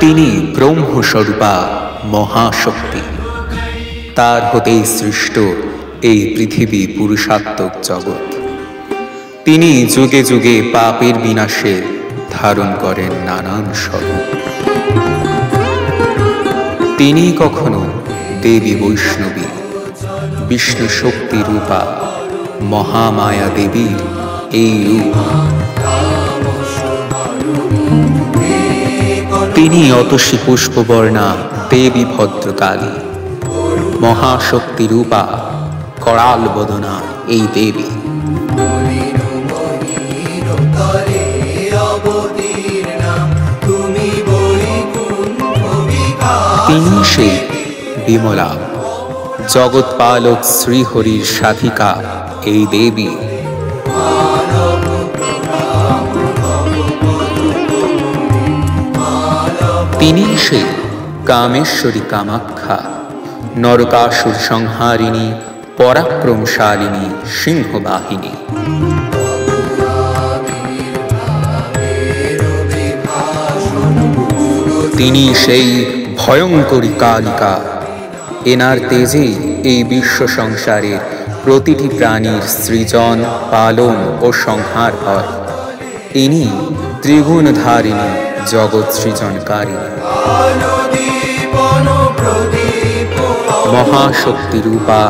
তিনি ব্রহ্মস্বরূপা মহাশক্তি। তার হতেই সৃষ্ট এই পৃথিবী পুরুষাত্মক জগৎ। তিনি যুগে যুগে পাপের বিনাশে ধারণ করেন নানান স্বরূপ। তিনি কখনো দেবী বৈষ্ণবী, বিষ্ণু শক্তি রূপা মহামায়া দেবীর এই রূপ। তিনি অতসী পুষ্পবর্ণা দেবী ভদ্রকালী, মহাশক্তি রূপা করাল বদনা এই দেবী। তিনি সেই বিমলা জগৎপালক শ্রীহরির সাধিকা এই দেবী। তিনি সেই কামেশ্বরী কামাখ্যা, নরকাসুর সংহারিণী পরাক্রমশালিনী সিংহবাহিনী। তিনি সেই ভয়ঙ্করী কালিকা, এনার তেজেই এই বিশ্ব সংসারের প্রতিটি প্রাণীর সৃজন, পালন ও সংহার হয়। ইনি ত্রিগুণধারিণী জগৎ সৃজনকারী মহাশক্তি রূপা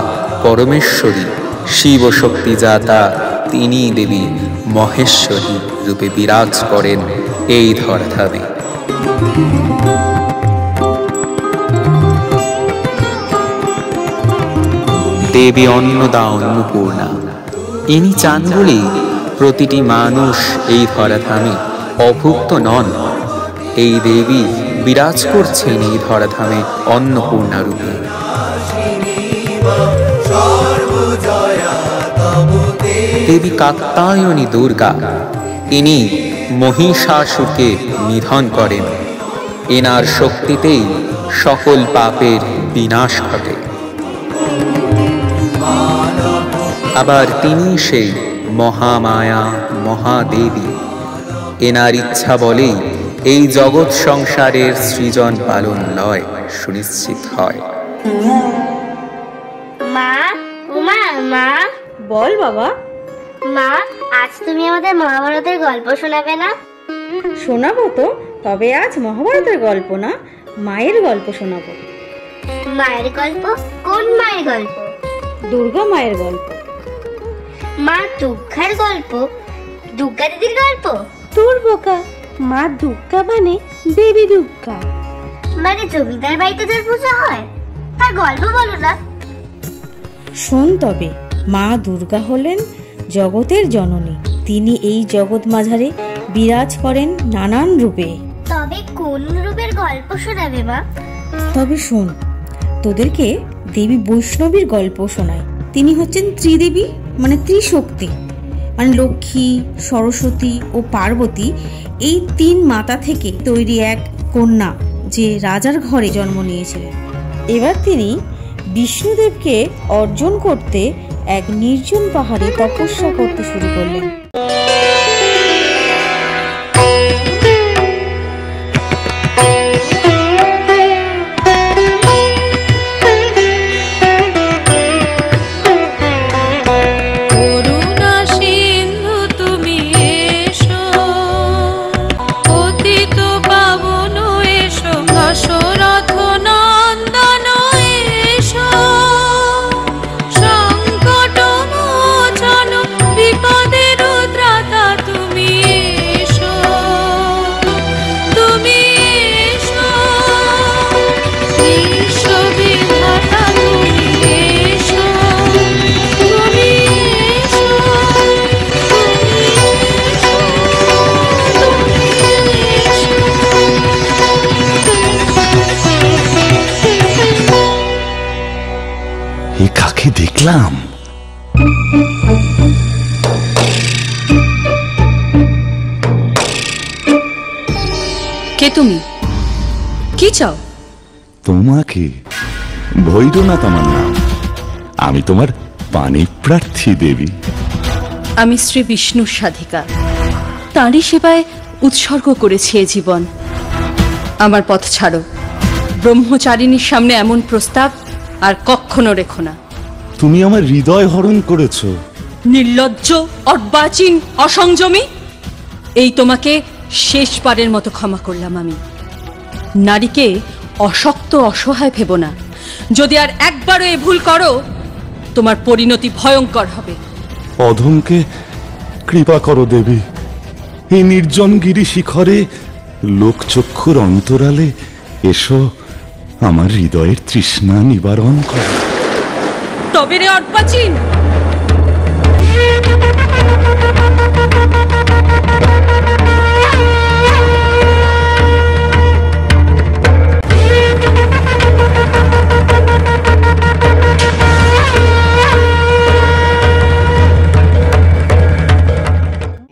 পরমেশ্বরী শিবশক্তি জাতা। তিনি দেবী মহেশ্বরী রূপে বিরাজ করেন এই ধরাধামে। দেবী অন্নদা অন্নপূর্ণা, ইনি চান বলেই প্রতিটি মানুষ এই ধরাধামে অভুক্ত নন। এই দেবী বিরাজ করছেন এই ধরাধামে অন্নপূর্ণা রূপে। দেবী কাত্যায়নী দুর্গা, ইনি মহিষাসুরকে নিধন করেন। এনার শক্তিতেই সকল পাপের বিনাশ ঘটে। আবার তিনি সেই মহামায়া মহাদেবী, এনার ইচ্ছা বলেই এই জগৎ সংসারের সৃজন পালন লয় সুনিশ্চিত হয়। মা, উমা, মা। বল বাবা। মা, আজ তুমি আমাদের মহাভারতের গল্প শোনাবে না? শোনাবো তো, তবে আজ মহাভারতের গল্প না, মায়ের গল্প শোনাবো। মায়ের গল্প? কোন মায়ের গল্প? দুর্গা মায়ের গল্প। মা দুর্গার গল্প? দুর্গা দিদির গল্প? তোর বোকা, মা দুর্গা মানে দেবী দুর্গা। মানে জমিদার বাড়িতে যার পূজা হয় তার গল্প বলো না। শোন তবে, মা দুর্গা হলেন জগতের জননী। তিনি এই জগৎ মাঝারে বিরাজ করেন নানান রূপে। তবে কোন রূপের গল্প শোনাবে মা? তবে শোন, তোদেরকে দেবী বৈষ্ণবীর গল্প শোনায়। তিনি হচ্ছেন ত্রিদেবী, মানে ত্রিশক্তি, মানে লক্ষ্মী, সরস্বতী ও পার্বতী, এই তিন মাতা থেকে তৈরি এক কন্যা, যে রাজার ঘরে জন্ম নিয়েছিলেন। এবার তিনি বিষ্ণুদেবকে অর্জন করতে এক নির্জন পাহাড়ে তপস্যা করতে শুরু করলেন। দেখলাম কে তুমি? কি চাও? তোমাকে। ভৈরনাথ আমার নাম। আমি তোমার পানি প্রার্থী দেবী। আমি শ্রী বিষ্ণুর সাধিকা, তাঁরই সেবায় উৎসর্গ করেছি এ জীবন। আমার পথ ছাড়ো। ব্রহ্মচারিণীর সামনে এমন প্রস্তাব আর কখনো রেখো না। তুমি আমার হৃদয় হরণ করেছো। নির্লজ্জ, অর্বাচীন, অসংযমী, এই তোমাকে শেষবারের মতো ক্ষমা করলাম আমি। নারীকে অশক্ত অসহায় ভেবো না। যদি আর একবারও এ ভুল করো, তোমার পরিণতি ভয়ঙ্কর হবে। অধমকে কৃপা করো দেবী। এই নির্জন গিরি শিখরে লোকচক্ষুর অন্তরালে এসো, আমার হৃদয়ের তৃষ্ণা নিবারণ করো। তবে রে অর্বাচীন,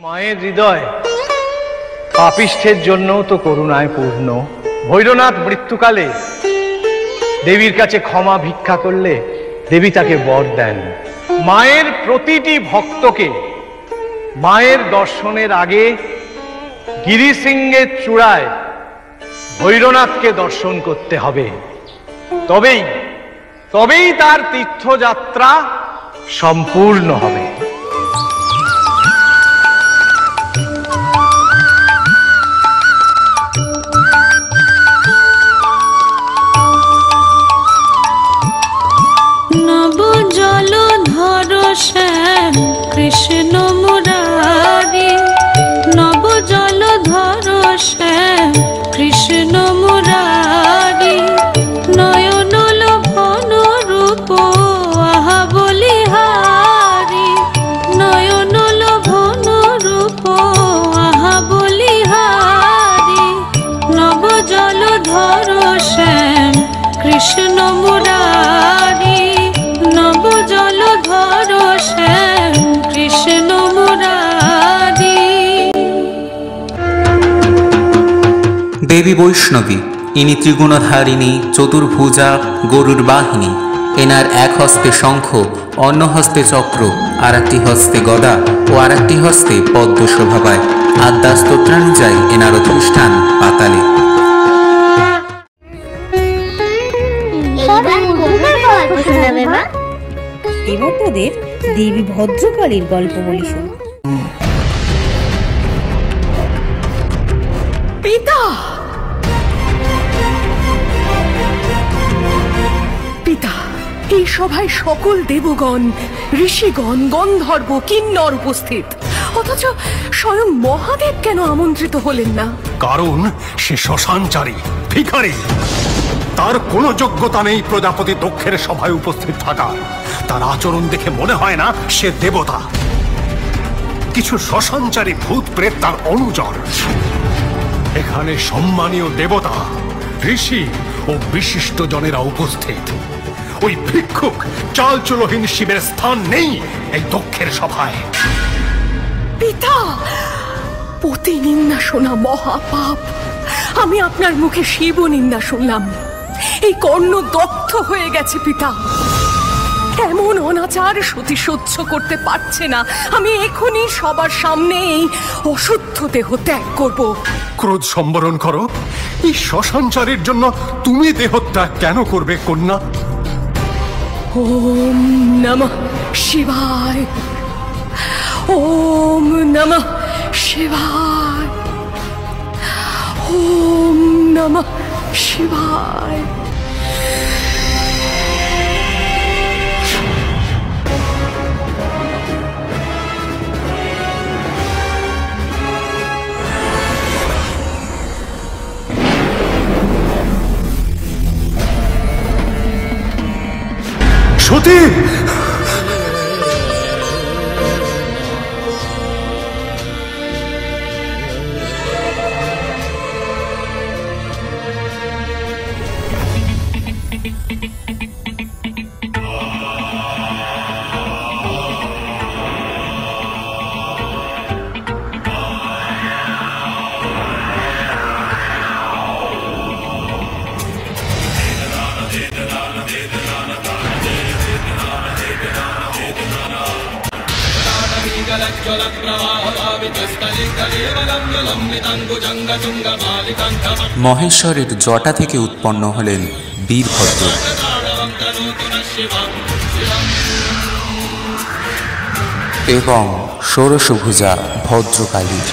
মায়ের হৃদয় পাপিষ্ঠের জন্য তো করুণায় পূর্ণ। ভৈরনাথ মৃত্যুকালে দেবীর কাছে ক্ষমা ভিক্ষা করলে দেবী তাকে বর দেন। মায়ের প্রতিটি ভক্তকে মায়ের দর্শনের আগে গিরিশৃঙ্গের চূড়ায় ভৈরনাথকে দর্শন করতে হবে। তবেই তার তীর্থযাত্রা সম্পূর্ণ হবে। কৃষ্ণ মুরারি, নব জলধর শ্যাম কৃষ্ণ মুরারি, নয়ন লোভন রূপ আহা বলিহারি, নয়ন লোভন রূপ আহা বলিহারি, নব জলধর শ্যাম কৃষ্ণ মুরারি, নব জলধর শ্যাম কৃষ্ণ মুরারি। দেবী বৈষ্ণবী, ইনি ত্রিগুণধারিণী, চতুর্ভুজা, গরুর বাহিনী। এনার এক হস্তে শঙ্খ, অন্য হস্তে চক্র, আর একটি হস্তে গদা ও আর একটি হস্তে পদ্ম শোভা পায়। আদ্যা স্তোত্রানুযায়ী এনার অধিষ্ঠান পাতালে। এবার তোদের দেবী ভদ্রকালীর গল্প বলি শোন। পিতা, পিতা, এই সভায় সকল দেবগণ, ঋষিগণ, গন্ধর্ব, কিন্নর উপস্থিত, অথচ স্বয়ং মহাদেব কেন আমন্ত্রিত হলেন না? কারণ সে শ্মশানচারী, ভিখারী। তার কোনো যোগ্যতা নেই প্রজাপতি দক্ষের সভায় উপস্থিত থাকার। তার আচরণ দেখে মনে হয় না সে দেবতা। কিছু শ্মশানচারী ভূত প্রেত তার অনুচর। এখানে সম্মানীয় দেবতা, ঋষি ও বিশিষ্ট জনেরা উপস্থিত। ওই ভিক্ষুক চালচুলোহীন শিবের স্থান নেই এই দক্ষের সভায়। পিতা, পতি নিন্দা শোনা মহাপাপ। আমি আপনার মুখে শিব নিন্দা শুনলাম। এই কর্ণ দগ্ধ হয়ে গেছে পিতা। এমন অনাচার সতী সহ্য করতে পারছে না। আমি এখনই সবার সামনে এই অশুদ্ধ দেহ ত্যাগ করব। ক্রোধ সম্বরণ করো। এই শ্মশানচারীর জন্য তুমি দেহত্যাগ কেন করবে কন্যা? ওম নমঃ শিবায়, ওম নমঃ শিবায়, ওম নমঃ শিবায়। সতী, মহেশ্বরের জটা থেকে উৎপন্ন হলেন বীরভদ্র। এবং ষোড়শভুজা ভদ্রকালীর।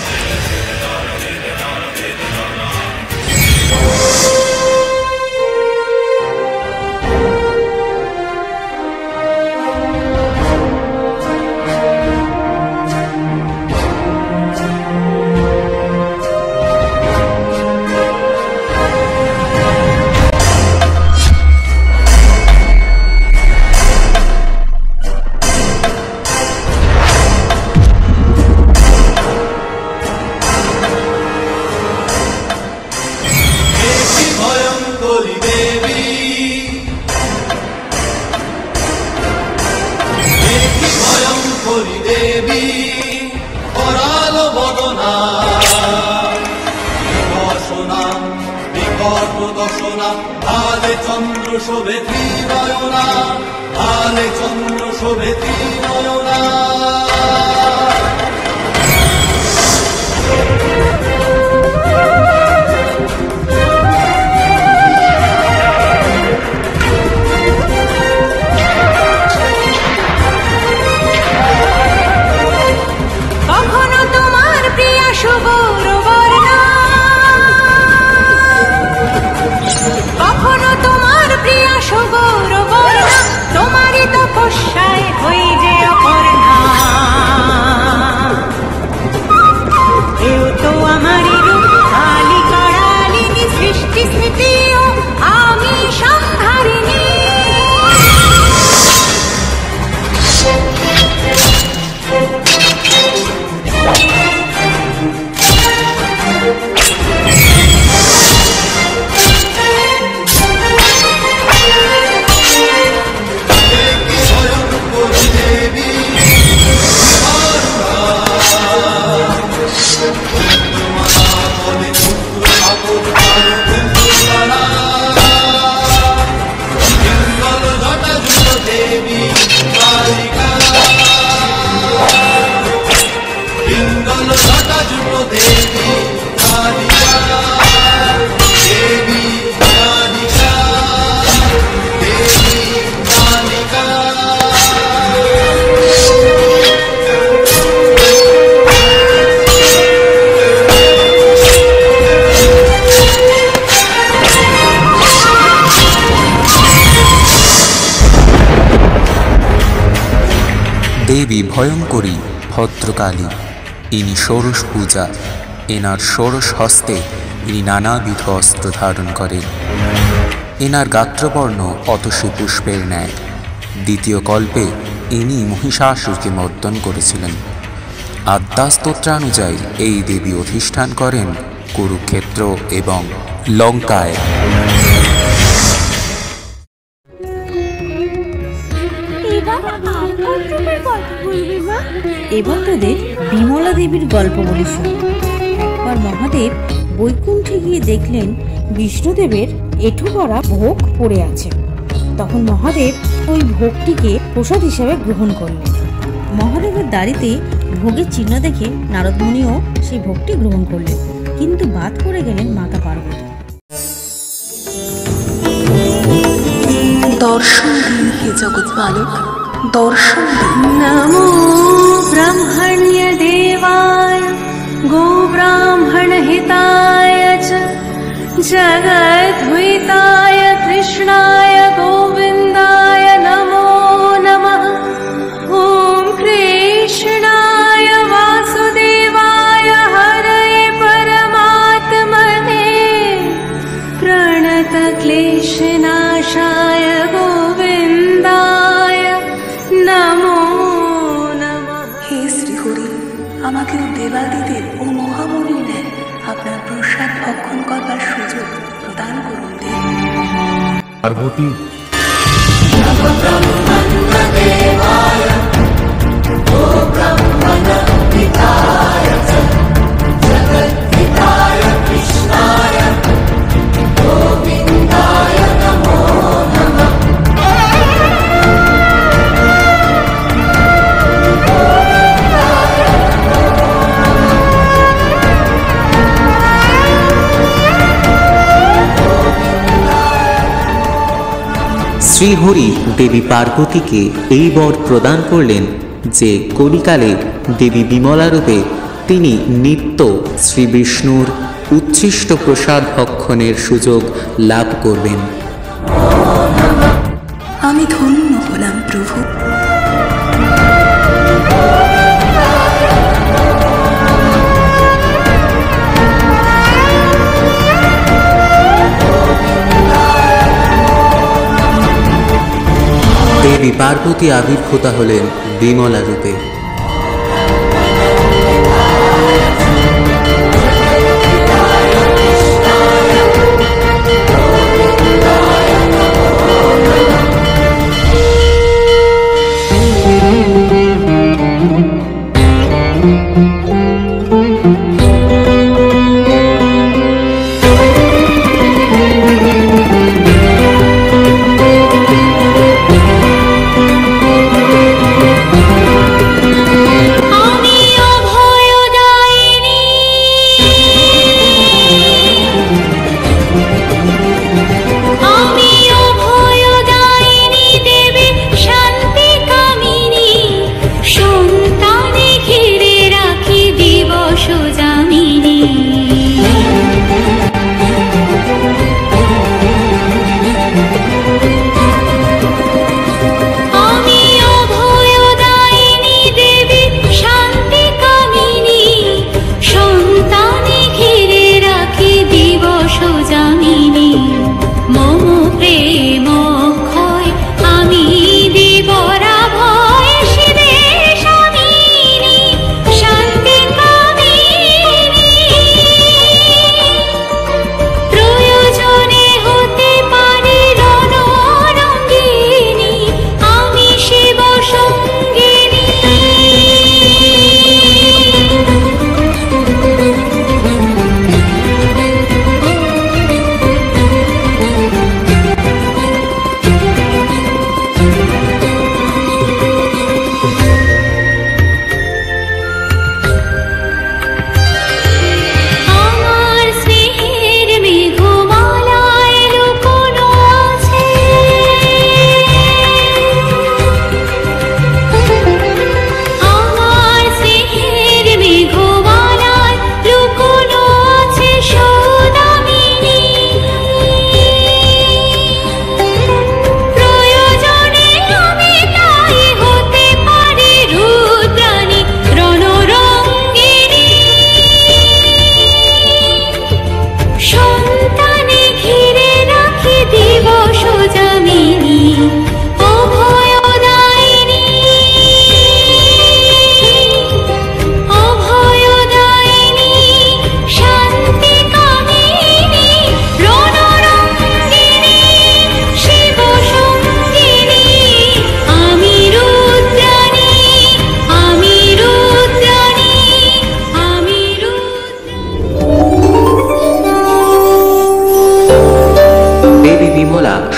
দেবী ভয়ঙ্করী ভদ্রকালী, ইনি ষোড়শ পূজা। এনার ষোড়শ হস্তে ইনি নানাবিধ অস্ত্র ধারণ করেন। এনার গাত্রবর্ণ অতসী পুষ্পের ন্যায়। দ্বিতীয় কল্পে ইনি মহিষাসুরকে মর্দন করেছিলেন। আদ্যাস্তোত্রানুযায়ী এই দেবী অধিষ্ঠান করেন কুরুক্ষেত্র এবং লঙ্কায়। এবার তোদের বিমলা দেবীর গল্প বলি শুনি। একবার মহাদেব বৈকুণ্ঠে গিয়ে দেখলেন বিষ্ণুদেবের এঁঠো করা ভোগ পড়ে আছে। তখন মহাদেব ওই ভোগটিকে প্রসাদ হিসাবে গ্রহণ করলেন। মহাদেবের দাড়িতে ভোগের চিহ্ন দেখে নারদমুনিও সেই ভোগটি গ্রহণ করলেন, কিন্তু বাদ পড়ে গেলেন মাতা পার্বতী। দর্শন দিন হে জগৎপালক, দর্শন দিন। नमो ब्रह्मण्य देवाय गो ब्राह्मण हिताय च जगद्धिताय कृष्णाय गोविन्दाय नमो नमः। ॐ कृष्णाय वासुदेवाय हरये परमात्मने प्रणतक्लेशनाशाय गोविन्दाय नमो नमः। হে শ্রীহরি, আমাকেও দেবাদিদেব ও মহামুনির ন্যায় আপনার প্রসাদ ভক্ষণ করবার সুযোগ প্রদান করুন দেব। পার্বতী শ্রীহরি দেবী পার্বতীকে এই বর প্রদান করলেন যে কলিকালে দেবী বিমলা রূপে তিনি নিত্য শ্রী বিষ্ণুর উচ্ছিষ্ট প্রসাদ ভক্ষণের সুযোগ লাভ করবেন। আমি ধন্য হলাম প্রভু। দেবী পার্বতী আবির্ভূতা হলেন বিমলা রূপে।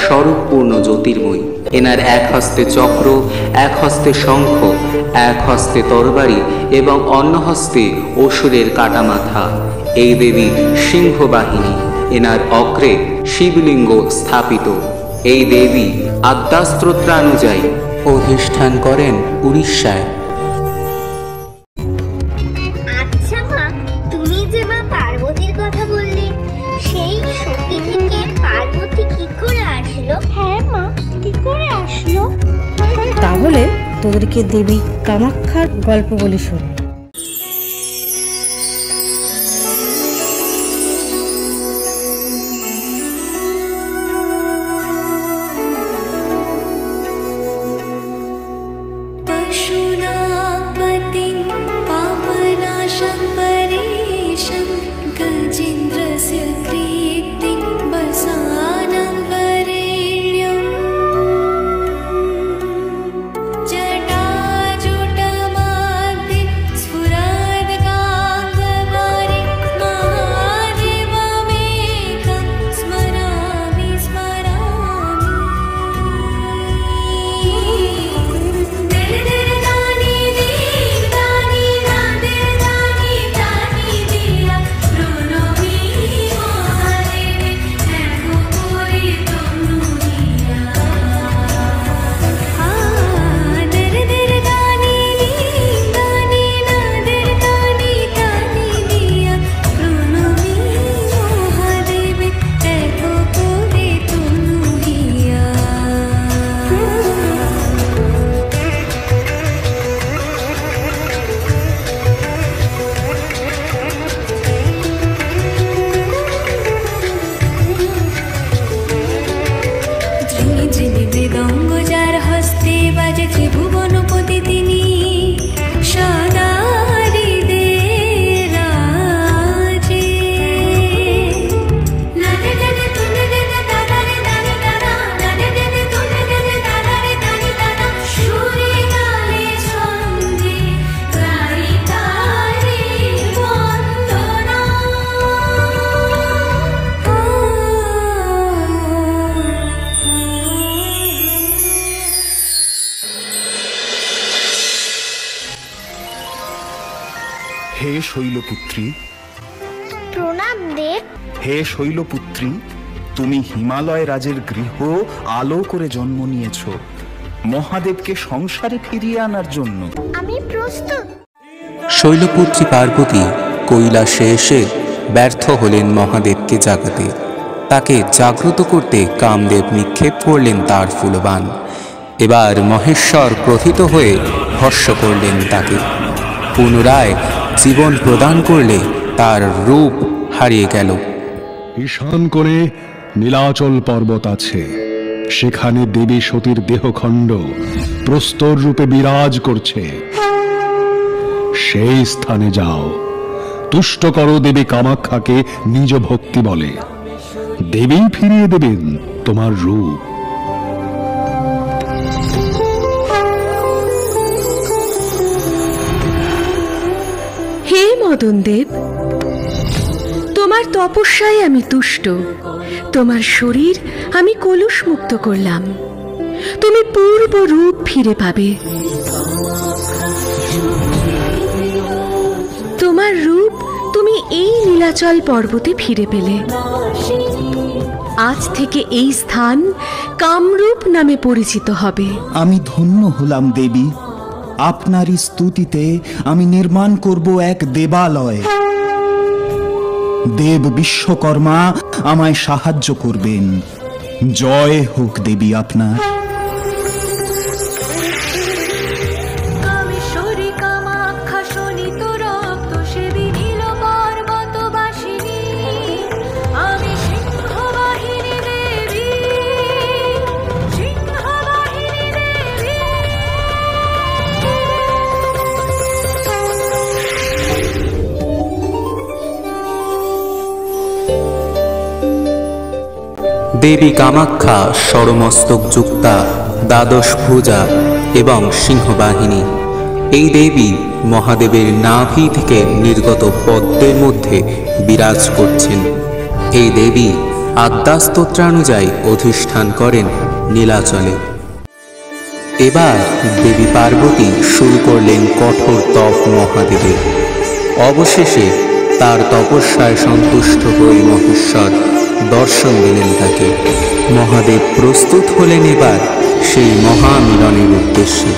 স্বরূপপূর্ণ জ্যোতির্ময়ী। এনার এক হস্তে চক্র, এক হস্তে শঙ্খ, এক হস্তে তরবারি এবং অন্য হস্তে অসুরের কাটা মাথা। এই দেবী সিংহবাহিনী। এনার অগ্রে শিবলিঙ্গ স্থাপিত। এই দেবী আদ্যাস্ত্রোত্রানুযায়ী অধিষ্ঠান করেন উড়িষ্যায়। আচ্ছা মা, তুমি যে মা পার্বতীর কথা বললে, সেই সতী থেকে পার্বতী কি করে আসলো? হ্যাঁ মা, কি করে আসলো? তাহলে তোদেরকে দেবী কামাখ্যার গল্প বলে শোন। Da হে শৈলপুত্রী, প্রণাম দেব। হে শৈলপুত্রী, তুমি হিমালয় রাজের গৃহ আলো করে জন্ম নিয়েছ মহাদেবকে সংসারে ফিরিয়ে আনার জন্য। আমি প্রস্তুত। শৈলপুত্রী পার্বতী কৈলাসে এসে ব্যর্থ হলেন মহাদেবকে জাগাতে। তাকে জাগ্রত করতে কামদেব নিক্ষেপ করলেন তার ফুলবান। এবার মহেশ্বর ক্রোধিত হয়ে ভস্ম করলেন তাকে। পুনরায় জীবন প্রদান করলে তার রূপ হারিয়ে গেল। ঈশান কোণে নীলাচল পর্বত আছে, সেখানে দেবী সতীর দেহখণ্ড প্রস্তর রূপে বিরাজ করছে। সেই স্থানে যাও, তুষ্ট করো দেবী কামাখ্যাকে নিজ ভক্তি বলে। দেবী ফিরিয়ে দেবেন তোমার রূপ। হে মদন দেব, তোমার তপস্যায় আমি তুষ্ট। তোমার শরীর আমি কলুষ মুক্ত করলাম। তুমি পূর্ব রূপ ফিরে পাবে। তোমার রূপ তুমি এই নীলাচল পর্বতে ফিরে পেলে। আজ থেকে এই স্থান কামরূপ নামে পরিচিত হবে। আমি ধন্য হলাম দেবী। আপনারই স্তুতিতে আমি নির্মাণ করব এক দেবালয়। দেব বিশ্বকর্মা আমায় সাহায্য করবেন। জয় হোক দেবী আপনার। দেবী কামাখ্যা সরমস্তক যুক্তা, দ্বাদশ ভুজা এবং সিংহবাহিনী। এই দেবী মহাদেবের নাভি থেকে নির্গত পদ্মের মধ্যে বিরাজ করছেন। এই দেবী আদ্যাস্তোত্রানুযায়ী অধিষ্ঠান করেন নীলাচলে। এবার দেবী পার্বতী শুরু করলেন কঠোর তপ মহাদেবের। অবশেষে তার তপস্যায় সন্তুষ্ট হয়ে মহেশ্বর দর্শন দিলেন তাকে। মহাদেব প্রস্তুত হলেন এবার সেই মহামিলনের উদ্দেশ্যে।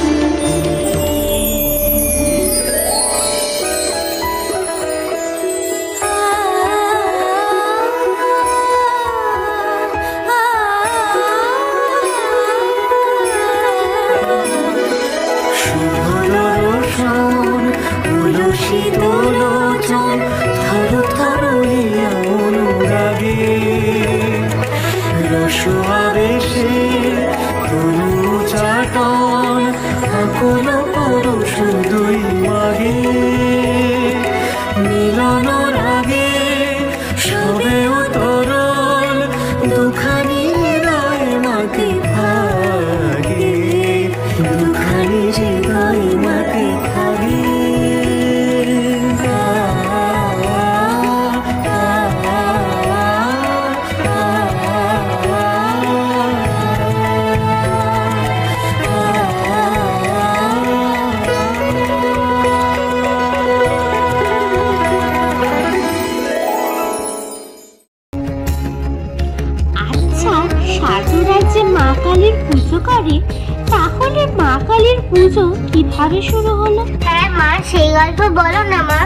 তাহলে মা কালীর পুজো কিভাবে শুরু হলো? হ্যাঁ মা, সেই গল্প বলো না মা।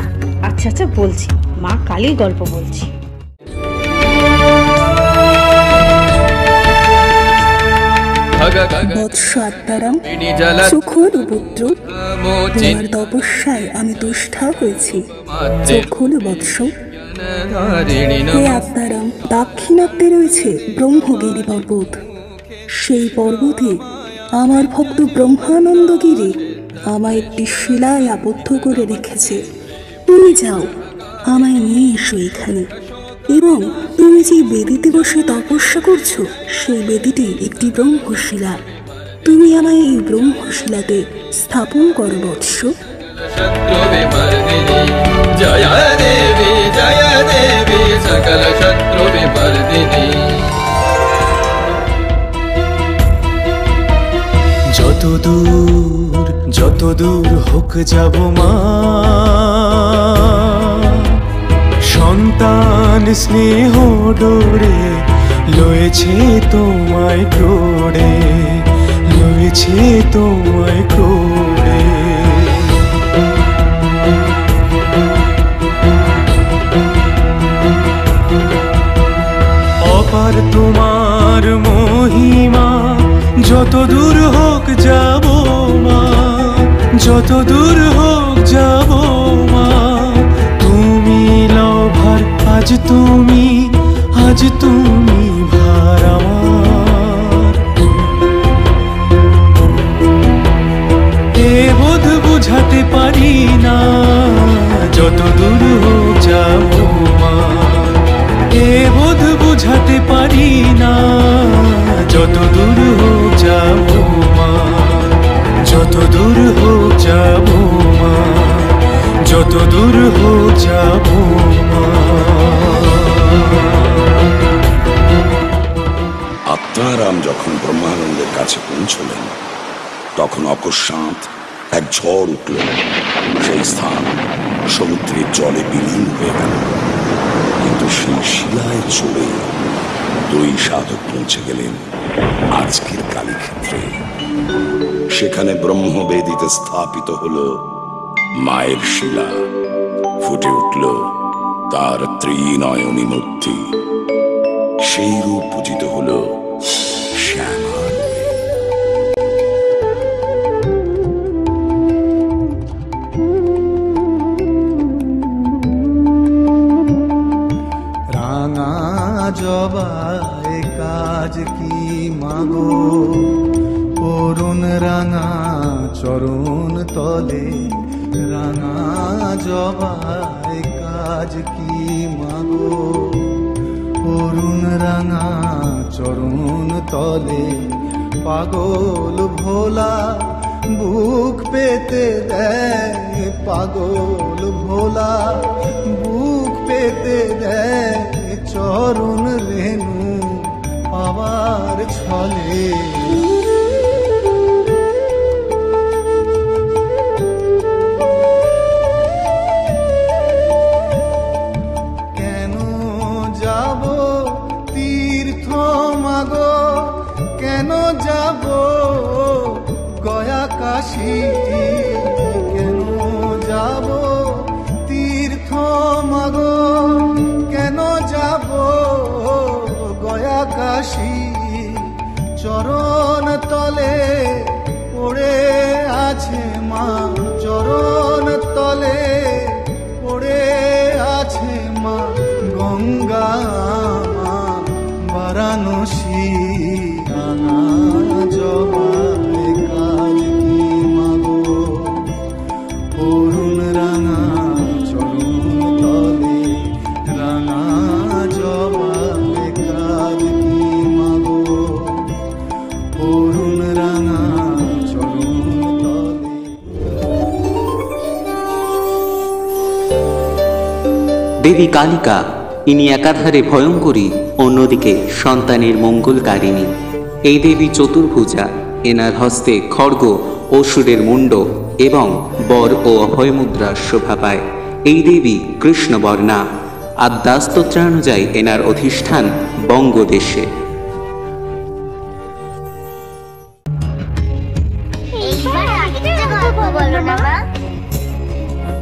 আচ্ছা আচ্ছা বলছি, মা কালীর গল্প বলছি। বৎস আত্মারাম, সুখর পুত্র, তোমার তপস্যায় আমি তুষ্ঠা হয়েছি। চক্ষুল বৎস। হে আত্মারাম, দাক্ষিণাত্যে রয়েছে ব্রহ্মগিরি পর্বত। সেই পর্বতে আমার ভক্ত ব্রহ্মানন্দগিরি আমায় একটি শিলায় আবদ্ধ করে রেখেছে। তুমি যাও, আমায় নিয়ে এসো এখানে, এবং তুমি যে বেদিতে বসে তপস্যা করছো সেই বেদিটি একটি ব্রহ্মশিলা। তুমি আমায় এই ব্রহ্মশিলাতে স্থাপন করো বৎস। যত দূর হোক যাব মা, স্নেহ ডোরে লয়েছে তোমায় ক্রোড়ে, লয়েছে তোমায় ক্রোড়ে। অপার তোমার মহিমা, যত দূর হোক যাব মা, যত দূর হোক যাব মা। তুমি লও ভার, আজ তুমি, আজ তুমি ভার আমার। এ বোধ বুঝাতে পারি না, যত দূর হোক যাব মা। এ বোধ বুঝাতে পারি না, যত দূর হোক যাব মা, যত দূর হোক যাব মা, যত দূর হোক যাব মা। আত্মারাম যখন ব্রহ্মানন্দের কাছে পৌঁছলেন, তখন অকস্মাৎ এক ঝড় উঠল। সেই স্থান সমুদ্রের জলে বিলীন হয়ে গেল। কিন্তু সেই শিলায় চড়ে দুই সাধক পৌঁছে গেলেন আজকের কালীক্ষেত্রে। সেখানে ব্রহ্মবেদিতে স্থাপিত হল মায়ের শিলা। ফুটে উঠল তার ত্রিনয়নী মূর্তি। সেই রূপ পূজিত হল শ্যামা। রাঙা জবায় কাজ কি মাগো, অরুণ রাঙা চরণ তলে। রাঙা জবায় কাজ কি মাগো, অরুণ রাঙা চরণ তলে। পাগল ভোলা বুক পেতে দেয়, পাগল ভোলা বুক পেতে দেয়। চরণ রেণু পাওয়ার ছলে। কেন যাব তীর্থ মাগো, কেন যাব গয়া কাশী। কেন যাব তীর্থ মাগো, কেন যাব গয়া কাশী। চরণ তলে পড়ে আছে মা, চরণ তলে পড়ে আছে মা। গঙ্গা মা বারাণসী। রাঙা জবায় কাজ কি মাগো, অরুণ রাঙা চরণ তলে। রাঙা জবায় কাজ কি মাগো, অরুণ রাঙা চরণ তলে। দেবী কালিকা ইনি একাধারে ভয়ঙ্করী, অন্যদিকে সন্তানের মঙ্গলকারিণী। এই দেবী চতুর্ভুজা। এনার হস্তে খড়গ, অসুরের মুণ্ড এবং বর ও অভয়মুদ্রার শোভা পায়। এই দেবী কৃষ্ণবর্ণা। আদ্যাস্তোত্রানুযায়ী এনার অধিষ্ঠান বঙ্গদেশে।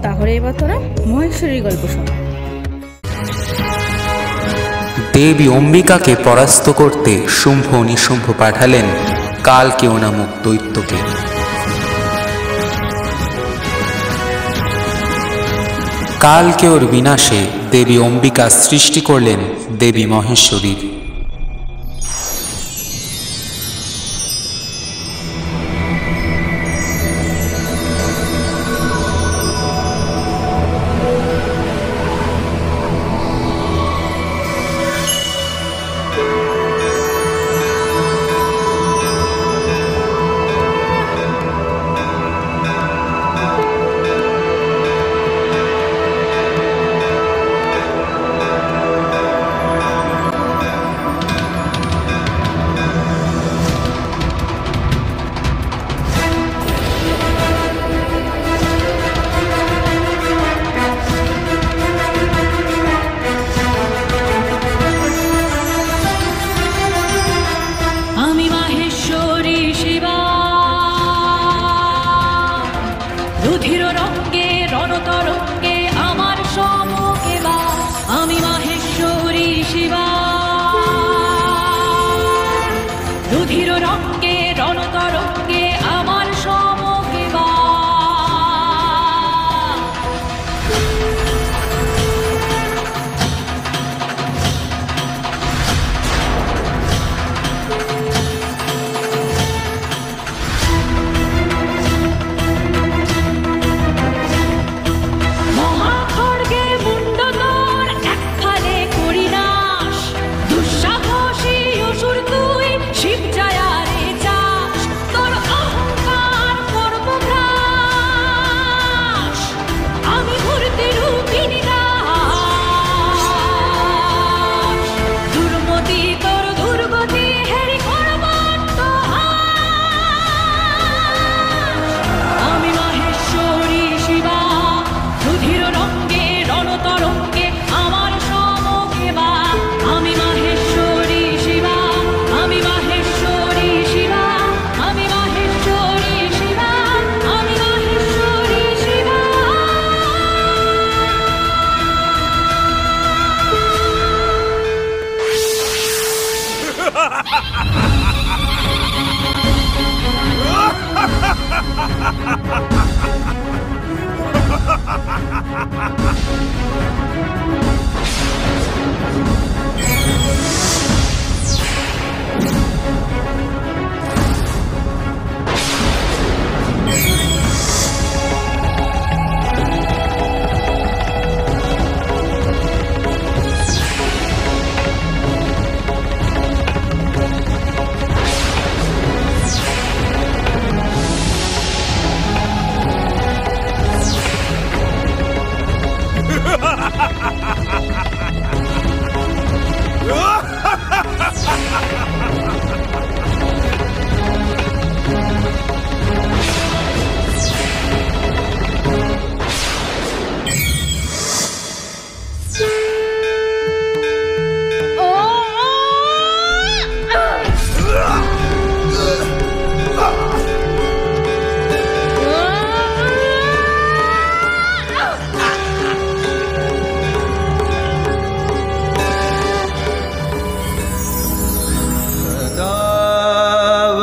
তাহলে এবার তোরা মহেশ্বরীর গল্প শোন। দেবী অম্বিকাকে পরাস্ত করতে শুম্ভ নিশুম্ভ পাঠালেন কালকেয় নামক দৈত্যকে। কালকেয়র বিনাশে দেবী অম্বিকা সৃষ্টি করলেন দেবী মহেশ্বরীর।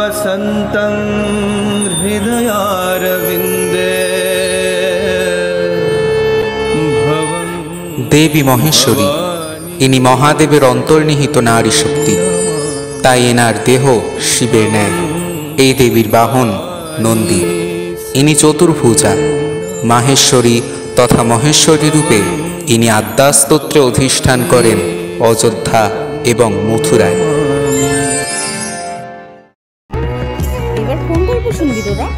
वसन्तं हृदयारविन्दे দেবী মহেশ্বরী, ইনি মহাদেবের অন্তর্নিহিত নারী শক্তি, তাই এনার দেহ শিবের ন্যায়। এই দেবীর বাহন নন্দী। ইনি চতুর্ভুজা মাহেশ্বরী তথা মহেশ্বরী রূপে ইনি আদ্যাস্তোত্রে অধিষ্ঠান করেন অযোধ্যা এবং মথুরায়। এবার কোন গল্প শুনবি তোরা?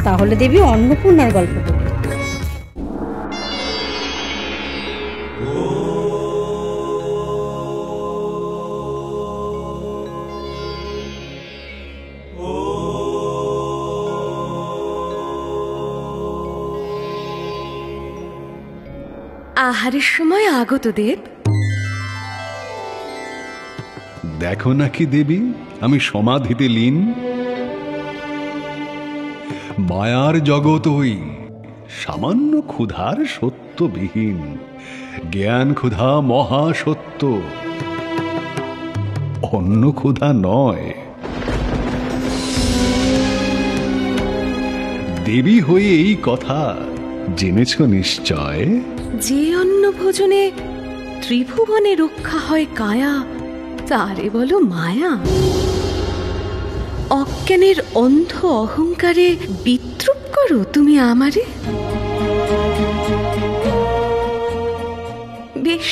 তাহলে দেবী অন্নপূর্ণার গল্প করবি। আহারের সময় আগত দেব। দেখো নাকি দেবী, আমি সমাধিতে লীন। মায়ার জগৎ ওই সামান্য ক্ষুধার সত্যবিহীন, জ্ঞান ক্ষুধা মহা সত্য, অন্য ক্ষুধা নয়। দেবী হয়ে এই কথা জেনেছ নিশ্চয়। যে অন্ন ভোজনে ত্রিভুবনে রক্ষা হয় কায়া, তারে বলো মায়া। অজ্ঞানের অন্ধ অহংকারে বিদ্রুপ করো তুমি আমারে। বেশ,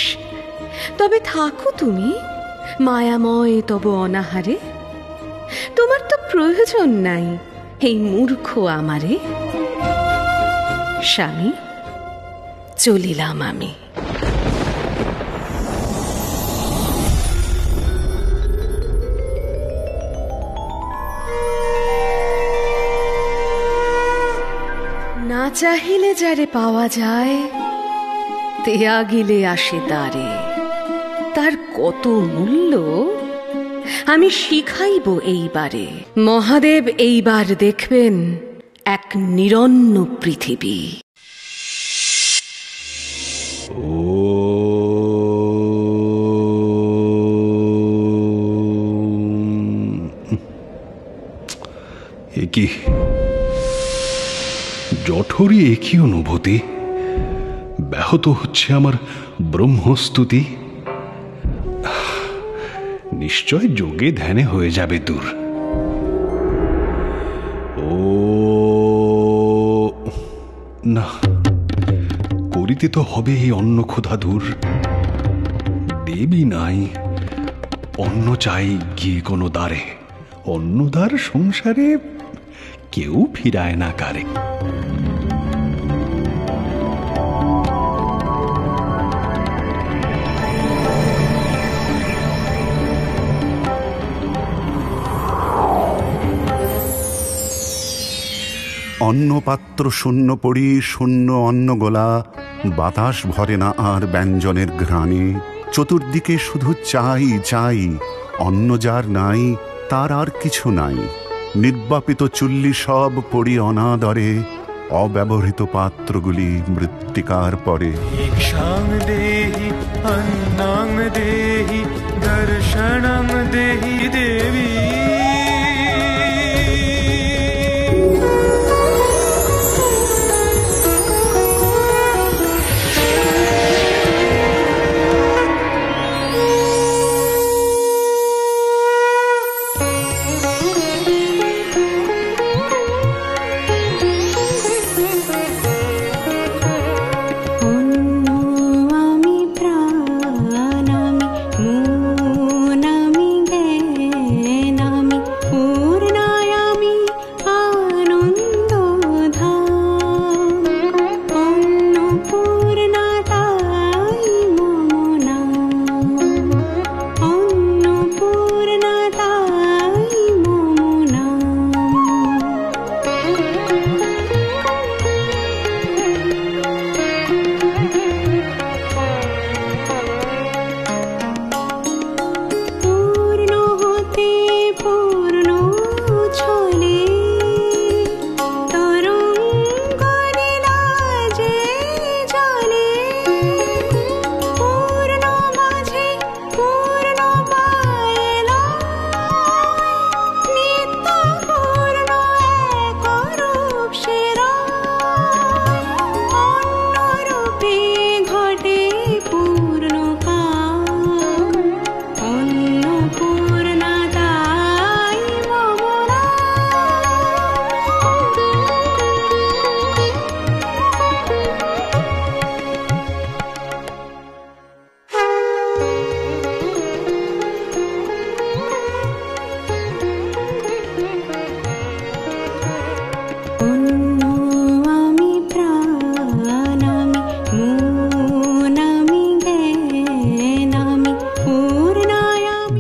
তবে থাকো তুমি মায়াময় তব অনাহারে। তোমার তো প্রয়োজন নাই এই মূর্খ আমারে। স্বামী, চলিলাম আমি। না চাহিলে যারে পাওয়া যায়, তেয়া গিলে আসে তারে। তার কত মূল্য আমি শিখাইব এইবারে। মহাদেব এইবার দেখবেন এক নিরন্ন পৃথিবী। একই জঠরি, একই অনুভূতি। ব্যাহত হচ্ছে আমার ব্রহ্মস্তুতি। নিশ্চয় যোগে ধ্যানে হয়ে যাবে দূর। ও না, করিতে তো হবে এই অন্ন ক্ষুধা দূর। দেবী নাই, অন্ন চাই গিয়ে কোনো দ্বারে। অন্নদার সংসারে কেউ ফিরায় না কারে। অন্নপাত্র শূন্য পড়ি, শূন্য অন্নগোলা, বাতাস ভরে না আর ব্যঞ্জনের ঘ্রাণে। চতুর্দিকে শুধু চাই চাই, অন্ন যার নাই তার আর কিছু নাই। নির্বাপিত চুল্লি সব পড়ি অনাদরে, অব্যবহৃত পাত্রগুলি মৃত্তিকার পরে। ভিক্ষাং দেহি অন্নাং দেহি দর্শনং দেহি দেবী।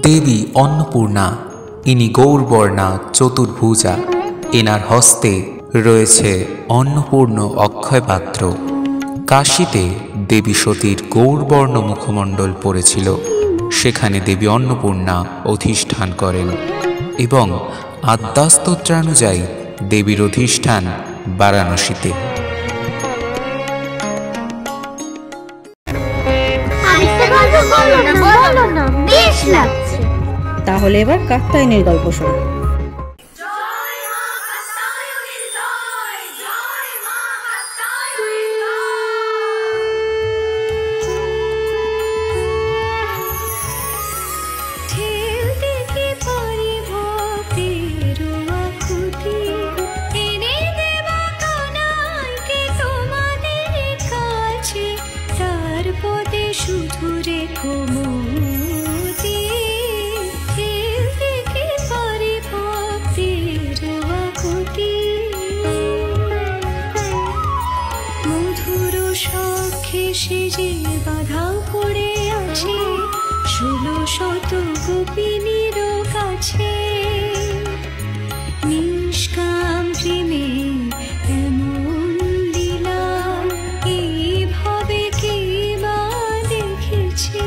দেবী অন্নপূর্ণা, ইনি গৌরবর্ণা চতুর্ভুজা। এনার হস্তে রয়েছে অন্নপূর্ণ অক্ষয় পাত্র। কাশীতে দেবী সতীর গৌরবর্ণ মুখমণ্ডল পড়েছিল, সেখানে দেবী অন্নপূর্ণা অধিষ্ঠান করেন এবং আদ্যাস্তোত্রানুযায়ী দেবীর অধিষ্ঠান বারাণসীতে। তাহলে এবার কাত্যায়নের গল্প শোনো। শুধু রেখো মোদি, থেকে পারি ভক্তির আকুতি। মধুর সখে সেজে বাধা পড়ে আছে 1600 গোপিনীর কাছে। নিষ্কাম প্রেমে এমন লীলা এইভাবে কে বা দেখেছে,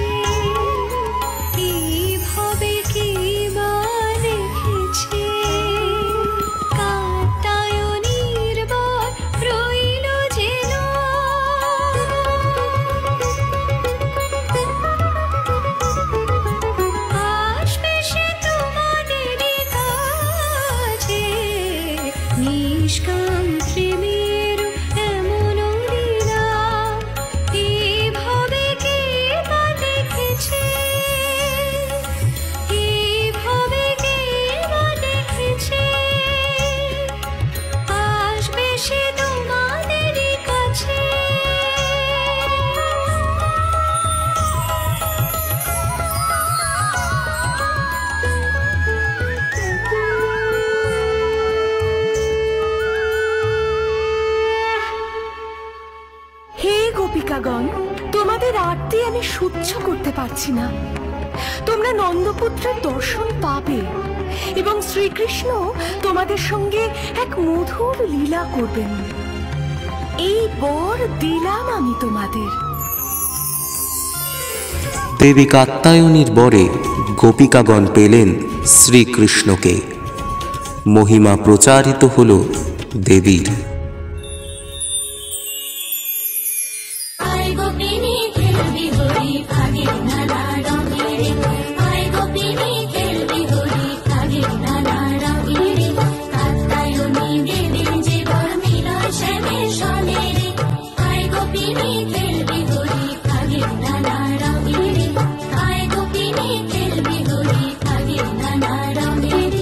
এইভাবে কে বা দেখেছে। কাত্যায়নীর বর রইল যেন আসবে সে তোমাদেরই কাছে। নিষ্কাম প্রেমের এমন লীলা এইভাবে কে বা দেখেছে, এইভাবে কে বা দেখেছে। আসবে সে তোমাদেরই কাছে। হে গোপিকাগণ, তোমাদের আরতি আমি সহ্য করতে পারছি না। তোমরা নন্দপুত্রের দর্শন পাবে এবং শ্রীকৃষ্ণ তোমাদের সঙ্গে এক মধুর লীলা করবেন। এই বর দিলাম আমি তোমাদের। দেবী কাত্যায়নীর বরে গোপিকাগণ পেলেন শ্রীকৃষ্ণকে। মহিমা প্রচারিত হল দেবীর। আয় গোপিনী খেলবি হরি ভাগের নানা রঙের, আয় গোপিনী খেলবি হরি ভাগের নানা রঙের। কাত্যায়নী দেবীর যে বর মিলয় শ্যামের সনের, আয় গোপিনী খেলবি হরি ভাগের নানা রঙের, আয় গোপিনী খেলবি হরি ভাগের নানা রঙের।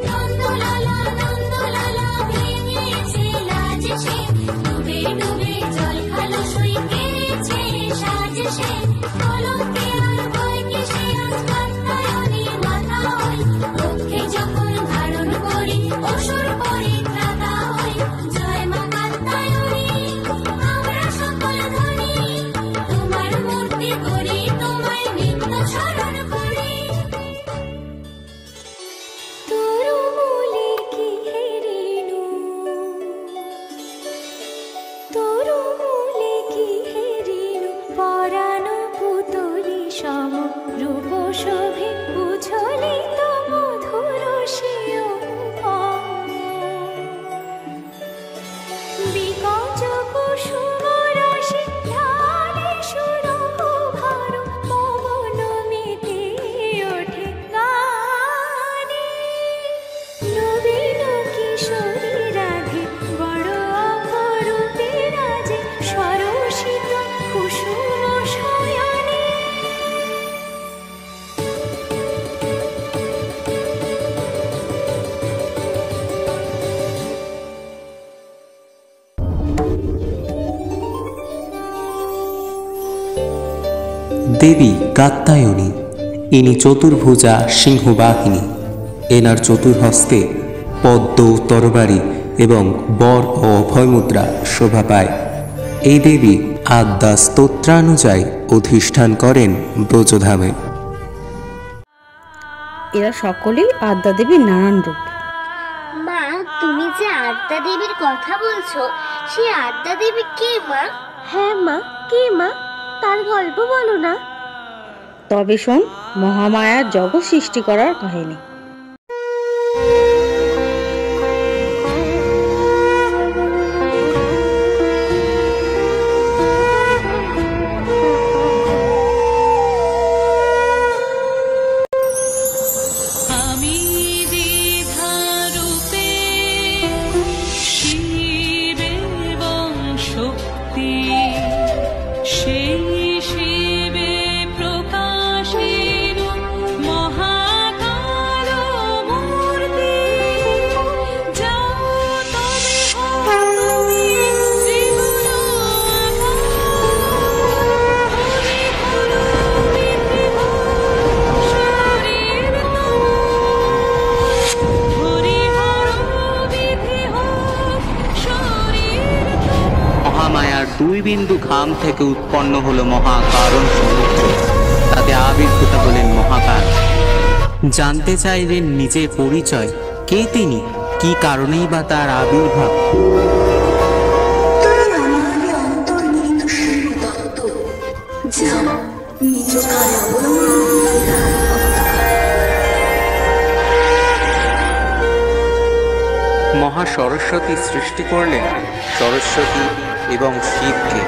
নন্দলালা নন্দলালা ভেঙেছে লাজ সে, ডুবে ডুবে জল খালো সই কেড়েছে সাজ সে। কলঙ্কে আর ভয় কিসে আজ কাত্যায়নীর মাথা হই, লক্ষ্মী যখন ধারণ করি অসুর পরিত্রাতা হই। জয় মা কাত্যায়নী আমরা সকল ধনী, তোমার মূর্তি করি তোমায় নিত্য স্মরণ করি। তরুমূলে কি হেরিনু, তরুমূলে কি হেরিনু, পরাণ পুতলি সম রূপ শোভে উজ্জ্বলিত মধুর শিও। বিকচ কুসুম রাশি ঢালে সুরভ ভার, পবন মেতে ওঠে গানে। নবীন কিশোরী রাধে বড় অপরূপে রাজে, সরসিত কুসুম শয়নে। দেবী কাত্যায়নী, ইনি চতুর্ভুজা সিংহবাহিনী। এনার চতুর্হস্তে পদ্ম, তরবারি এবং বর ও অভয় মুদ্রা শোভা পায়। এই দেবী আদ্যা স্তোত্রানুযায়ী অধিষ্ঠান করেন ব্রজধামে। এরা সকলেই আদ্যা দেবীর নানান রূপ। মা, তুমি যে আদ্যা দেবীর কথা বলছো, সেই আদ্যা দেবী কে মা? হ্যাঁ মা, কে মা? তার গল্প বলো না। তবে শোন মহামায়ার জগৎ সৃষ্টি করার কাহিনী। মহামায়ার 2 বিন্দু ঘাম থেকে উৎপন্ন হলো মহাকারণ সমুদ্র, তাতে আবির্ভূত হলেন মহাকাল। জানতে চাইলেন নিজের পরিচয়, কে তিনি, কি কারণেই বা তার আবির্ভাব। মহা সরস্বতী সৃষ্টি করলেন সরস্বতী এবং শিবকে।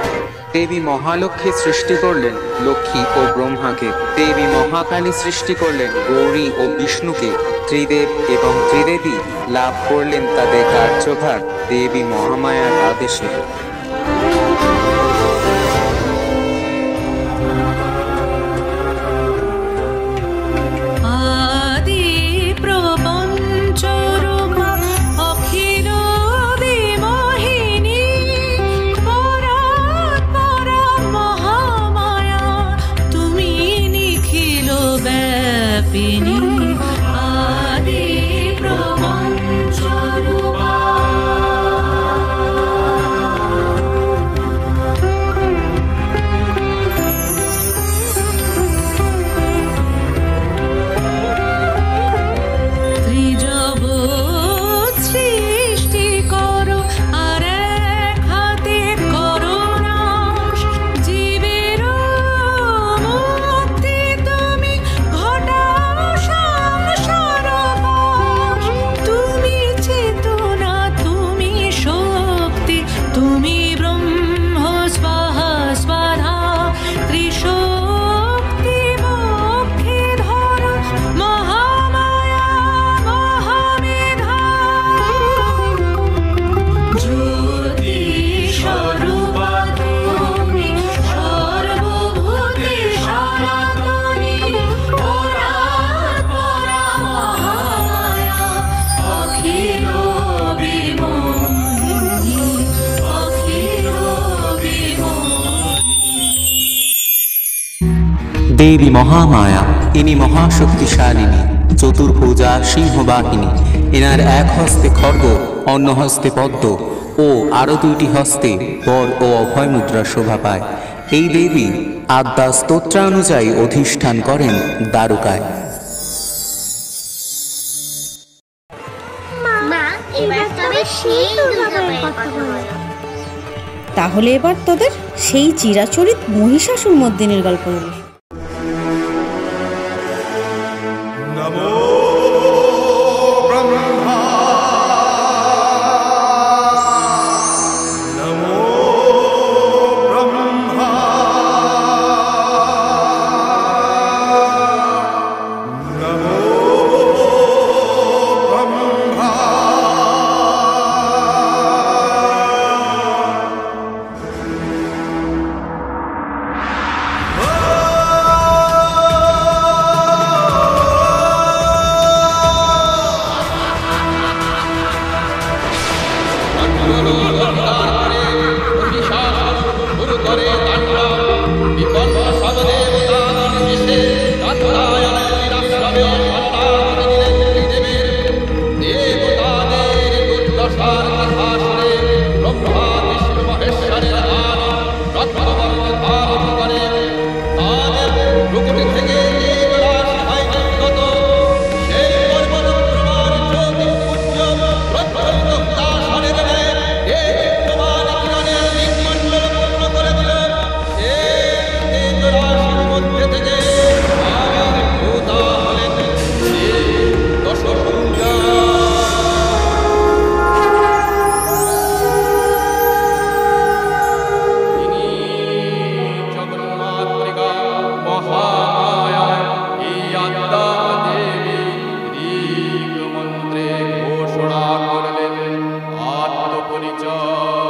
দেবী মহালক্ষ্মী সৃষ্টি করলেন লক্ষ্মী ও ব্রহ্মাকে। দেবী মহাকালী সৃষ্টি করলেন গৌরী ও বিষ্ণুকে। ত্রিদেব এবং ত্রিদেবী লাভ করলেন তাদের কার্যভার দেবী মহামায়ার আদেশে। দেবী মহামায়া, ইনি মহাশক্তিশালিনী, চতুর্ভুজা সিংহবাহিনী। এনার এক হস্তে খড়গ, অন্য হস্তে পদ্ম ও আরো 2টি হস্তে বর ও অভয় মুদ্রা শোভা পায়। এই দেবী আদ্যা স্তোত্রানুযায়ী অধিষ্ঠান করেন দ্বারকায়। মা, এবার তবে সেই দুর্গামায়ের কথা বলো। তাহলে এবার তোদের সেই চিরাচরিত মহিষাসুর মর্দিনীর গল্প হলো। ব্রহ্মা বিষ্ণু মহেশ্বরের আলো ঘোষণা করলেন আত্মপরিচয়।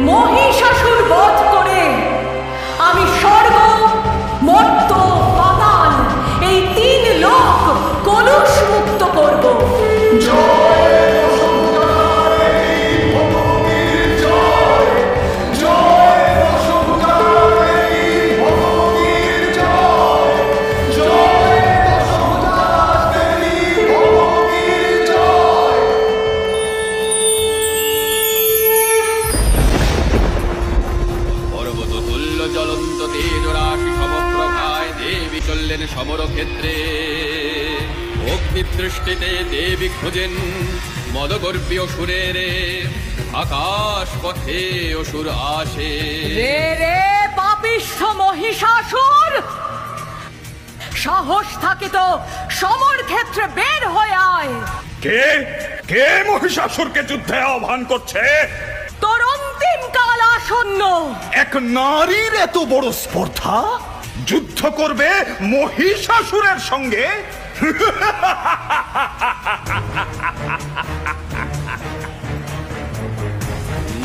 মহিষাসুর বধ করে আমি স্বর্গ, মর্ত্য, পাতাল এই তিন লোক কলুষ মুক্ত করব। জ্বলন্ত তেজ রাশি সমপ্রভায় দেবী চললেন সমরক্ষেত্রে। অগ্নিদৃষ্টিতে দেবী খোঁজেন মদগর্বী অসুরের, আকাশ পথে অসুর আসে। রে রে পাপিষ্ঠ মহিষাসুর, সাহস থাকে তো সমর ক্ষেত্রে বের হয়ে আয়। কে কে মহিষাসুরকে যুদ্ধে আহ্বান করছে? তোর অন্তিম কাল আসন্ন। এক নারীর এত বড় স্পর্ধা, যুদ্ধ করবে মহিষাসুরের সঙ্গে?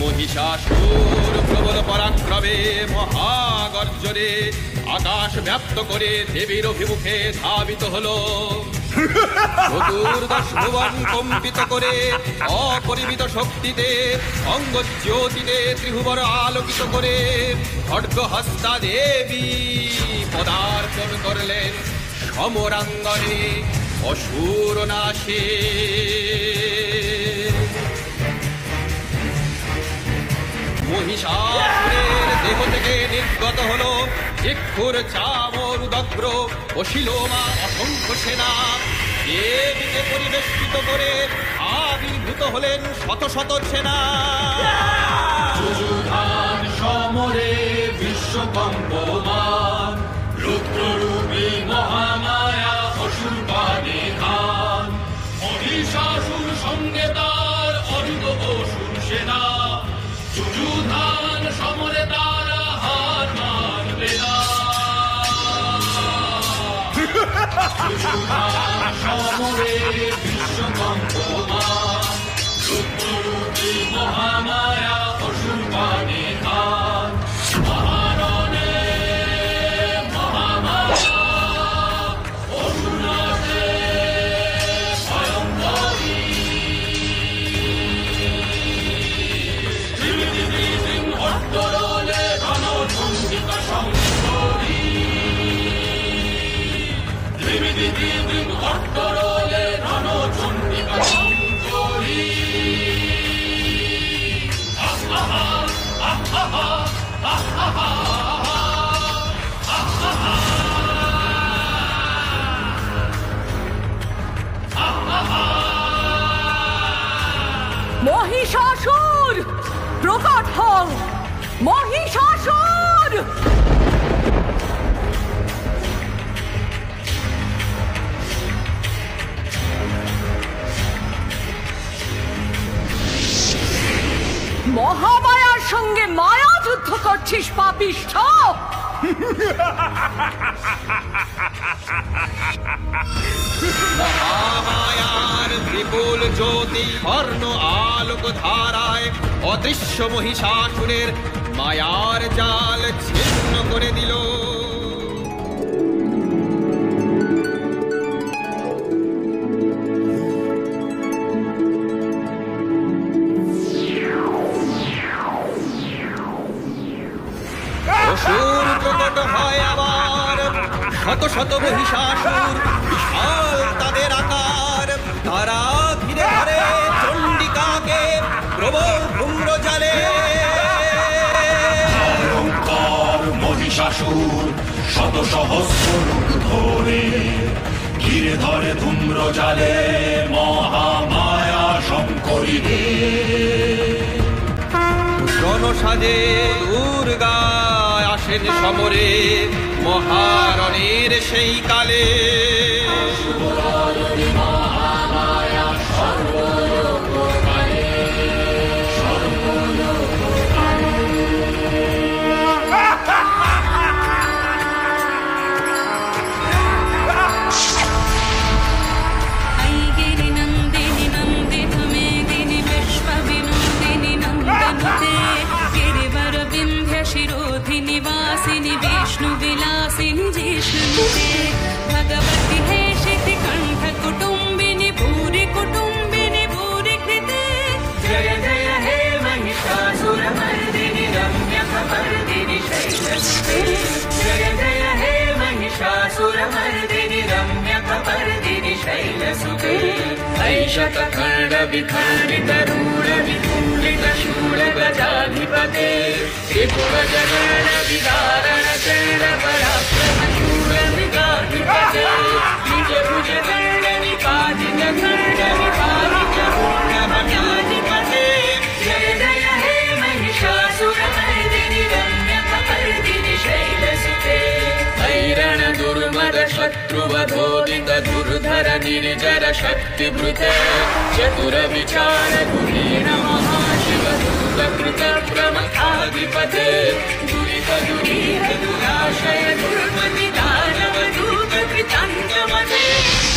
মহিষাসুর প্রবল পরাক্রমে মহাগর্জনে আকাশ ব্যাপ্ত করে দেবীর অভিমুখে ধাবিত হলো। চতুর্দশ ভুবন কম্পিত করে অপরিমিত শক্তিতে অঙ্গ জ্যোতিতে ত্রিভুবন আলোকিত করে খড়্গহস্তা দেবী পদার্পণ করলেন সমরাঙ্গনে অসুর নাশে। মহিষাসুরের দেহ থেকে নির্গত হলো ইক্ষুর চামর উদগ্র ও শিলোমা অসংখ্য সেনা। দেবীকে পরিবেষ্টিত করে আবির্ভূত হলেন শত শত সেনা। যুযুধান সমরে বিশ্বকম্পমান, রুদ্ররূপী মহামায়া অসুর পানে খান। মহিষাসুর সঙ্গে তার অর্ধ অসুর সেনা, যুযুধান সমরে তারা হার মানবে না। যুযুধান সমরে বিশ্বকম্পমান, রুদ্ররূপী মহামায়া অসুর পানে খান। মহারণে মহামায়া অসুর নাশে ভয়ঙ্করী। অন্তরলে রণচণ্ডিকা সংকরী, অন্তরলে রণচণ্ডিকা সংকরী। মহিষাসুর প্রকট হও, মহিষাসুর। মহামায়ার সঙ্গে মায়া যুদ্ধ করছিস পাপিষ্ঠ। মহামায়ার বিপুল জ্যোতি স্বর্ণ আলোক ধারায় অদৃশ্য মহিষাসুরের মায়ার জাল ছিন্ন করে দিল। অসুর প্রকট হয় আবার, শত শত মহিষাসুর বিশাল তাদের আকার। তারা ঘিরে ধরে চণ্ডিকাকে প্রবল ধূম্র জালে। ভয়ঙ্কর মহিষাসুর শত সহস্র রূপ ধরে ঘিরে ধরে ধূম্র জালে মহামায়া শঙ্করী। রণসাজে দুর্গায় আসেন সমরে মহারণের সেই কালে। মহামায়া সর্বলোককালে, সর্বলোককালে। ऐगिरि नन्दिनि नन्दित मेदिनि विश्वविनोदिनि नन्दनुते गिरिवरविन्ध्य शिरोधिनि वासिनि विष्णुविलासिनि जिष्णुनुते भगवति हेशिति कण्ठकुटुम्बिनि भूरि कुटुम्बिनि भूरि कृते। जय जय हे महिषासुरमर्दिनि रम्यकपर्दिनि शैलसुते। जय जय हे महिषासुरमर्दिनि रम्यकपर्दिनि शैलसुते। शतखण्डविखण्डितरूढविकुण्डितशूलगजाधिपते त्रिपुरजगणविदारणचरणपराक्रमशूलमृगाधिपते निजभुजदण्डनिपातितखण्डविपातितपूर्णमन्याधिपते जय जय हे महिषासुरमर्दिनि रम्यकपर्दिनि शैलसुते हैरण दुर्मद शत्रुवधोदित दुर्धर निर्जर शक्तिभृते चतुर विचार धुरीण महाशिव दूत कृत प्रमथाधिपते दुरित दुरीत दुराशय दुर्मति दानव दूत कृतान्तमते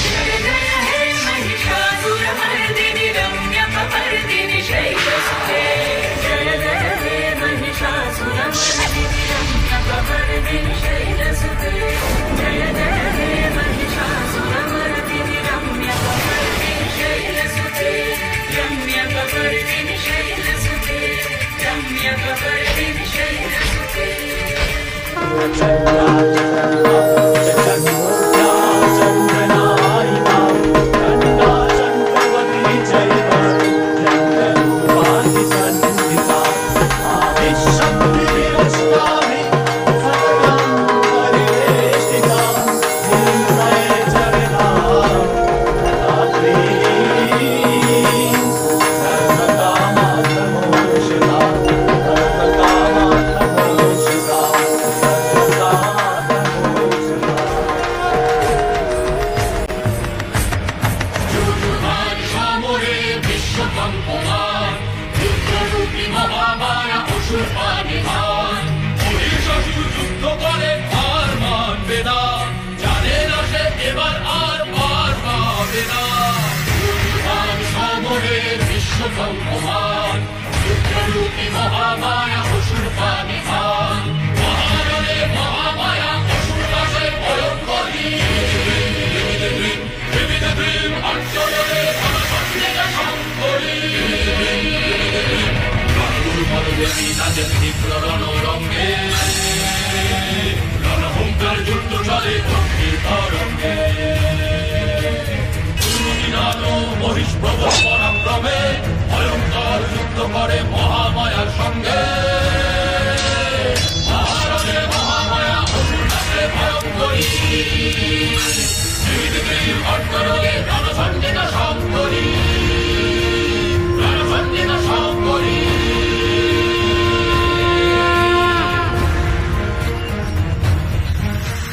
जय जय हे महिषासुरमर्दिनि रम्यकपर्दिनि शैलसुते जय जय हे महिषासुरमर्दिनि रम्यकपर्दिनि शैलसुते जय जय हे महिषासुरमर्दिनि रम्यकपर्दिनि शैलसुते रम्यकपर्दिनि शैलसुते रम्यकपर्दिनि शैलसुते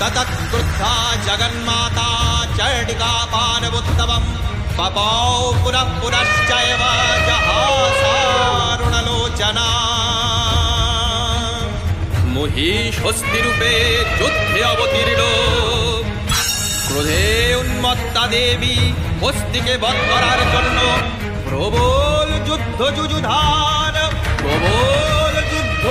ततत्क्रुद्धा जगन्माता चण्डिका पानवोत्तमं पपौ पुनः पुनश्चैव जहासारुणलोचना महिषस्तिरूपे युद्धे अवतीर्ण क्रोधे उन्मत्ता देवी हस्तिके बध करार जन्य प्रबल युद्ध जुजुधार प्रबल युद्ध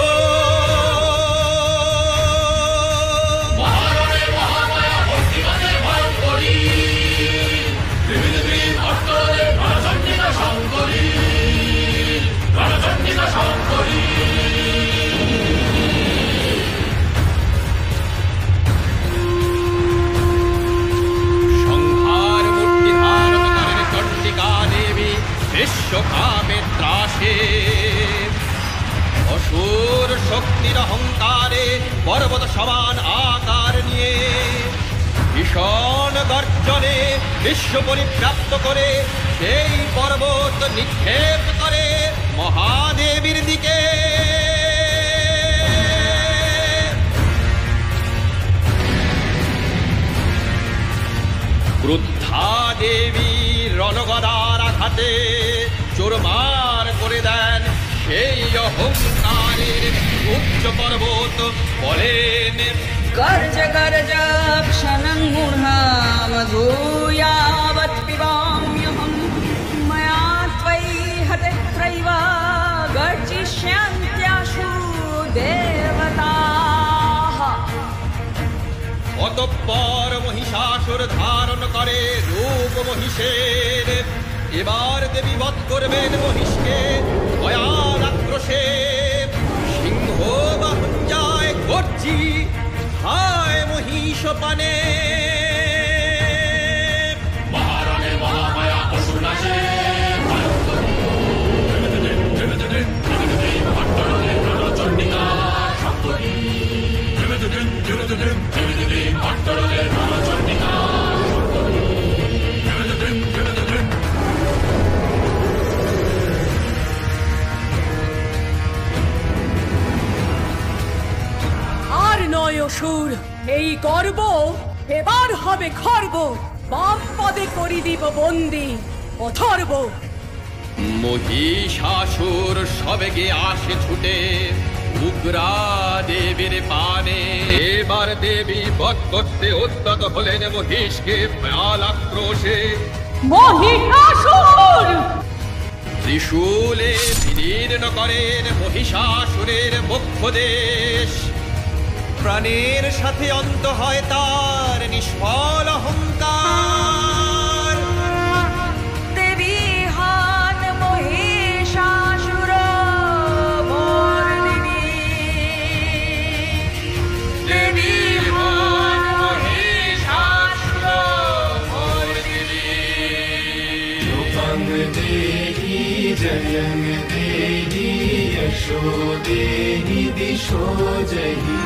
সংহার মূর্তি ধারণ করেন চণ্ডিকা দেবী বিশ্বকামে ত্রাসে অসুর শক্তির অহংকারে পর্বত সমান আকার নিয়ে ভীষণ গর্জনে বিশ্ব পরিব্যাপ্ত করে সেই পর্বত নিক্ষেপ করে মহাদেবীর দিকে। ক্রুদ্ধা দেবী রণগদার আঘাতে চোরমার করে দেন সেই অহংকারের উচ্চ পর্বত, বলেন गर्ज गर्ज क्षणं मूढामधूयावत् पिबाम्यहं मया त्वयि हतत्रैव गर्जिष्यन्त्याशु देवताः। অতঃপর মহিষাসুর ধারণ করে রূপ মহিষের। এবার দেবী বধ করবেন মহিষকে ভয়াল আক্রোশে। সিংহ বাহন যায় গর্জি, হায় মহিষ পানে। মহারণে মহামায়া অসুর নাশে নয় অসুর, এই গর্ব এবার হবে খর্ব। বাম পদে করি দিব বন্দি অথর্ব। মহিষাসুর সবেগে আসে ছুটে উগ্রা দেবীর পানে। এবার দেবী বধ করতে উদ্যত হলেন মহিষকে ভয়াল আক্রোশে। মহিষাসুর ত্রিশূলে বিদীর্ণ করেন মহিষাসুরের মুখ্য দেশ। প্রাণের সাথে অন্ত হয় তার নিষ্ফল অহংকার। দেবী হান মহিষাসুর মর্দিনী। দেবী হান মহিষাসুর মর্দিনী। রূপং দেহি জয়ং দেহি যশো দেহি দিশো জহি।